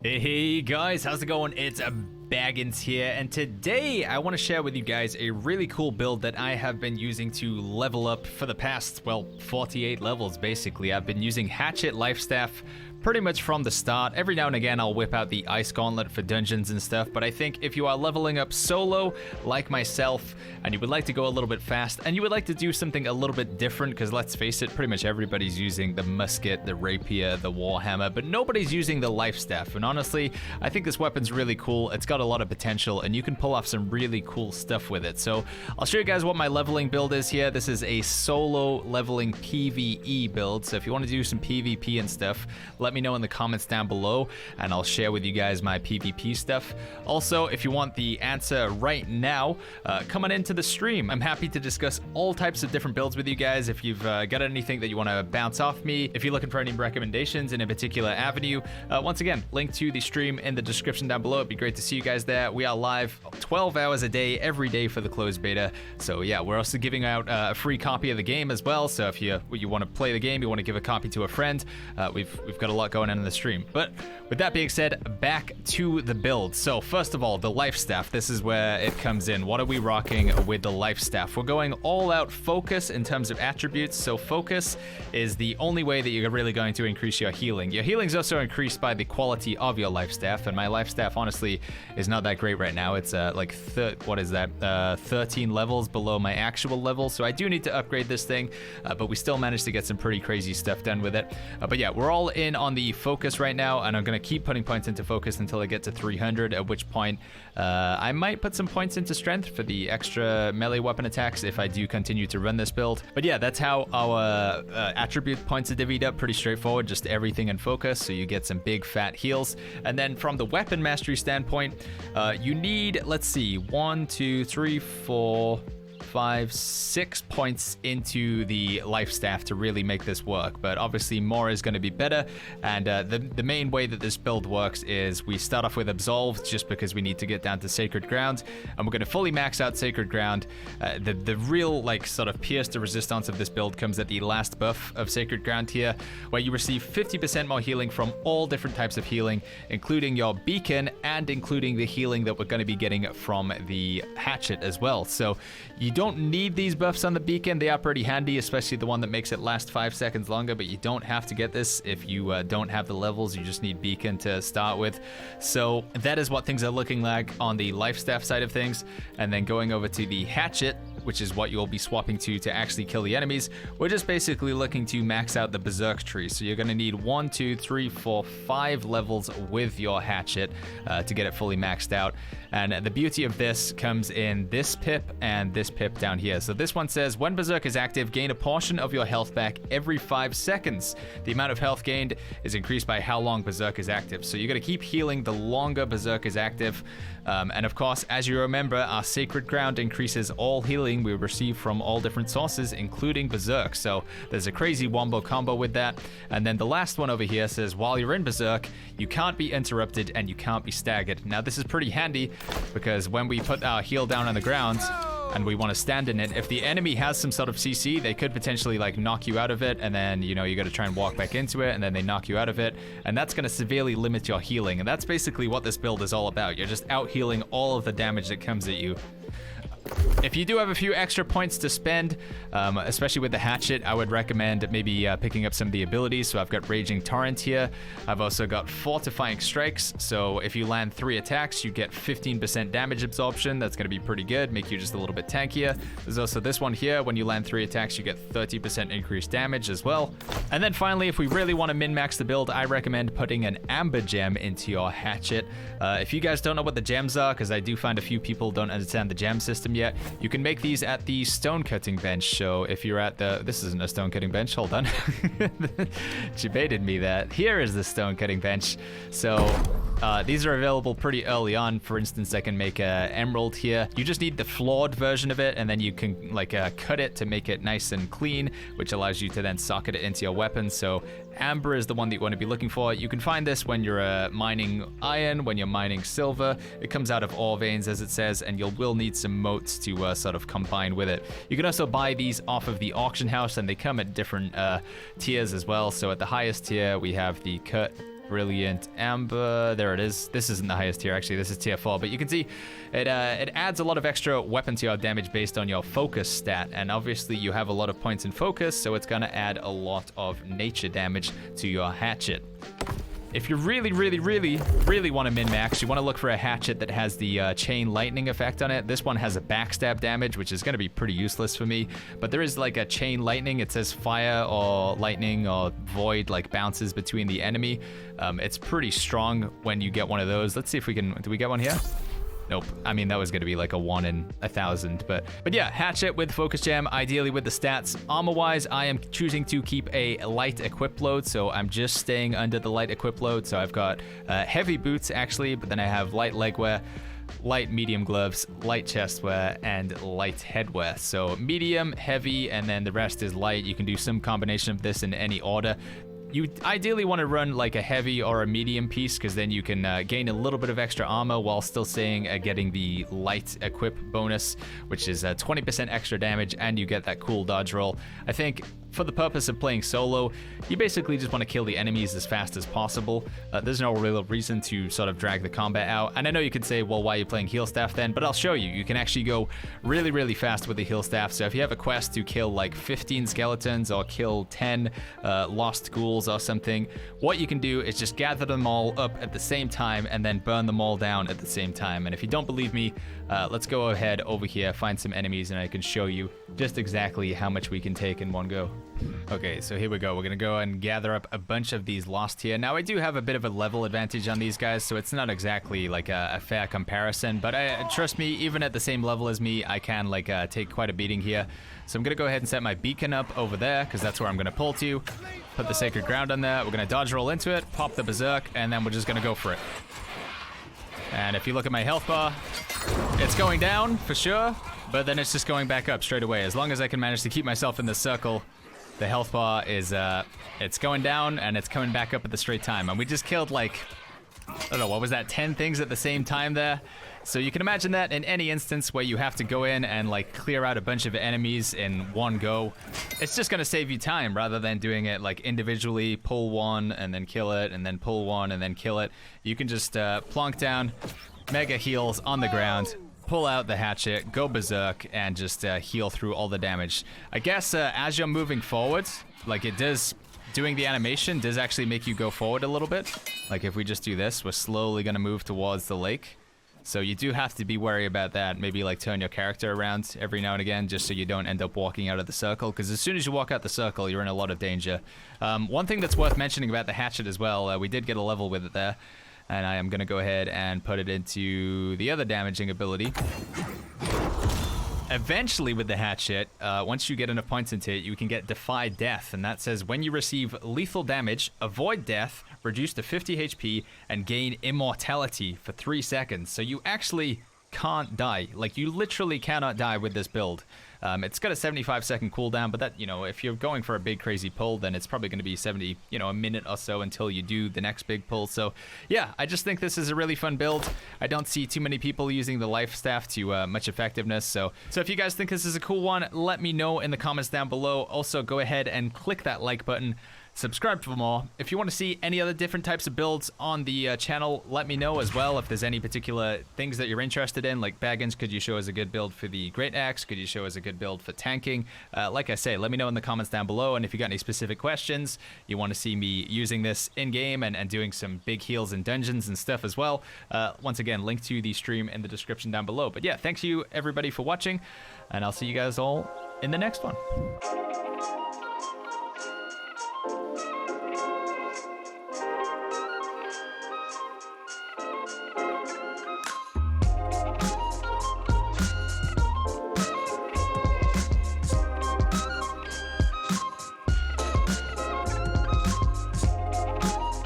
Hey guys, how's it going? It's Baggins here, and today I want to share with you guys a really cool build that I have been using to level up for the past, well, 48 levels basically. I've been using Hatchet Lifestaff pretty much from the start. Every now and again I'll whip out the Ice Gauntlet for dungeons and stuff, but I think if you are leveling up solo, like myself, and you would like to go a little bit fast, and you would like to do something a little bit different, because let's face it, pretty much everybody's using the musket, the rapier, the warhammer, but nobody's using the Lifestaff, and honestly, I think this weapon's really cool. It's got a lot of potential, and you can pull off some really cool stuff with it. So I'll show you guys what my leveling build is here. This is a solo leveling PvE build, so if you want to do some PvP and stuff, let me know in the comments down below, and I'll share with you guys my PvP stuff. Also, if you want the answer right now, come on into the stream. I'm happy to discuss all types of different builds with you guys. If you've got anything that you want to bounce off me, if you're looking for any recommendations in a particular avenue, once again, link to the stream in the description down below. It'd be great to see you guys there. We are live 12 hours a day, every day for the closed beta. So yeah, we're also giving out a free copy of the game as well. So if you want to play the game, you want to give a copy to a friend, we've got a lot going on in the stream. But with that being said, back to the build. So first of all, the Lifestaff. This is where it comes in. What are we rocking with the Lifestaff? We're going all out focus in terms of attributes. So focus is the only way that you're really going to increase your healing. Your healing is also increased by the quality of your Lifestaff, and my Lifestaff honestly is not that great right now. It's like 13 levels below my actual level, so I do need to upgrade this thing, but we still managed to get some pretty crazy stuff done with it. But yeah, we're all in on the focus right now, and I'm going to keep putting points into focus until I get to 300, at which point I might put some points into strength for the extra melee weapon attacks if I do continue to run this build. But yeah, that's how our attribute points are divvied up. Pretty straightforward, just everything in focus, so you get some big fat heals. And then from the weapon mastery standpoint, you need, let's see, 1, 2, 3, 4, 5, 6 points into the Lifestaff to really make this work, but obviously more is going to be better. And the main way that this build works is we start off with Absolved, just because we need to get down to Sacred Ground, and we're going to fully max out Sacred Ground. The real like sort of pierce to resistance of this build comes at the last buff of Sacred Ground here, where you receive 50% more healing from all different types of healing, including your beacon and including the healing that we're going to be getting from the hatchet as well. So you don't need these buffs on the beacon. They are pretty handy, especially the one that makes it last 5 seconds longer, but you don't have to get this if you don't have the levels. You just need beacon to start with. So that is what things are looking like on the Lifestaff side of things. And then going over to the hatchet, which is what you'll be swapping to actually kill the enemies, we're just basically looking to max out the Berserk tree. So you're going to need 1, 2, 3, 4, 5 levels with your hatchet to get it fully maxed out. And the beauty of this comes in this pip and this pip down here. So this one says, when Berserk is active, gain a portion of your health back every 5 seconds. The amount of health gained is increased by how long Berserk is active. So you're going to keep healing the longer Berserk is active. And of course, as you remember, our Sacred Ground increases all healing we receive from all different sources, including Berserk. So there's a crazy wombo combo with that. And then the last one over here says, while you're in Berserk, you can't be interrupted and you can't be staggered. Now this is pretty handy, because when we put our heal down on the ground and we want to stand in it, if the enemy has some sort of CC, they could potentially like knock you out of it, and then you got to try and walk back into it, and then they knock you out of it, and that's going to severely limit your healing. And that's basically what this build is all about. You're just out healing all of the damage that comes at you. If you do have a few extra points to spend, especially with the hatchet, I would recommend maybe picking up some of the abilities. So I've got Raging Torrent here. I've also got Fortifying Strikes. So if you land 3 attacks, you get 15% damage absorption. That's going to be pretty good, make you just a little bit tankier. There's also this one here. When you land 3 attacks, you get 30% increased damage as well. And then finally, if we really want to min-max the build, I recommend putting an Amber Gem into your hatchet. If you guys don't know what the gems are, because I do find a few people don't understand the gem system yet, you can make these at the stone cutting bench. So if you're at the, this isn't a stone cutting bench, hold on. She baited me that. Here is the stone cutting bench. So these are available pretty early on. For instance, I can make a emerald here. You just need the flawed version of it, and then you can like cut it to make it nice and clean, which allows you to then socket it into your weapon. So amber is the one that you want to be looking for. You can find this when you're mining iron, when you're mining silver. It comes out of ore veins, as it says, and you will need some motes to sort of combine with it. You can also buy these off of the auction house, and they come at different tiers as well. So at the highest tier, we have the cut Brilliant Amber. There it is. This isn't the highest tier, actually. This is tier 4. But you can see it adds a lot of extra weapon to your damage based on your focus stat. And obviously, you have a lot of points in focus, so it's going to add a lot of nature damage to your hatchet. If you really want to min-max, you want to look for a hatchet that has the chain lightning effect on it. This one has a backstab damage, which is going to be pretty useless for me. But there is like a chain lightning. It says fire or lightning or void like bounces between the enemy. It's pretty strong when you get one of those. Let's see if we can... Do we get one here? Nope. I mean, that was going to be like a 1 in 1,000. But yeah, hatchet with focus gem, ideally with the stats. Armor-wise, I am choosing to keep a light equip load, so I'm just staying under the light equip load. So I've got heavy boots, actually, but then I have light leg wear, light medium gloves, light chest wear, and light headwear. So medium, heavy, and then the rest is light. You can do some combination of this in any order. You ideally want to run like a heavy or a medium piece, because then you can gain a little bit of extra armor while still staying getting the light equip bonus, which is 20% extra damage, and you get that cool dodge roll. I think for the purpose of playing solo, you basically just want to kill the enemies as fast as possible. There's no real reason to sort of drag the combat out. And I know you could say, well, why are you playing heal staff then? But I'll show you. You can actually go really fast with the heal staff. So if you have a quest to kill like 15 skeletons or kill 10 lost ghouls or something, what you can do is just gather them all up at the same time and then burn them all down at the same time. And if you don't believe me, let's go ahead over here, find some enemies, and I can show you just exactly how much we can take in one go. Okay, so here we go. We're gonna go and gather up a bunch of these lost here. Now, I do have a bit of a level advantage on these guys, so it's not exactly like a fair comparison, but trust me, even at the same level as me, I can like take quite a beating here. So I'm gonna go ahead and set my beacon up over there, because that's where I'm gonna pull to. Put the sacred ground on there. We're gonna dodge roll into it, pop the berserk, and then we're just gonna go for it. And if you look at my health bar, it's going down for sure, but then it's just going back up straight away. As long as I can manage to keep myself in the circle, the health bar is, it's going down and it's coming back up at the straight time. And we just killed like, I don't know, what was that, 10 things at the same time there? So you can imagine that in any instance where you have to go in and like clear out a bunch of enemies in one go, it's just gonna save you time rather than doing it like individually, pull one and then kill it, and then pull one and then kill it. You can just plonk down, mega heals on the ground, pull out the hatchet, go berserk, and just heal through all the damage. I guess as you're moving forward, like it does, doing the animation does actually make you go forward a little bit. Like if we just do this, we're slowly gonna move towards the lake. So you do have to be wary about that. Maybe like turn your character around every now and again, just so you don't end up walking out of the circle, because as soon as you walk out the circle, you're in a lot of danger. One thing that's worth mentioning about the hatchet as well, we did get a level with it there, and I am going to go ahead and put it into the other damaging ability. Eventually with the hatchet, once you get enough points into it, you can get Defy Death, and that says when you receive lethal damage, avoid death, reduce to 50 HP, and gain immortality for 3 seconds. So you actually can't die. Like, you literally cannot die with this build. It's got a 75-second cooldown, but that, you know, if you're going for a big crazy pull, then it's probably going to be 70, you know, a minute or so until you do the next big pull. So yeah, I just think this is a really fun build. I don't see too many people using the life staff to much effectiveness. So if you guys think this is a cool one, let me know in the comments down below. Also, go ahead and click that like button. Subscribe for more. If you want to see any other different types of builds on the channel, let me know as well. If there's any particular things that you're interested in, like Baggins, could you show us a good build for the Great Axe? Could you show us a good build for tanking? Like I say, let me know in the comments down below. And if you got any specific questions, you want to see me using this in-game and doing some big heals in dungeons and stuff as well, once again, link to the stream in the description down below. But yeah, thanks you everybody for watching, and I'll see you guys all in the next one.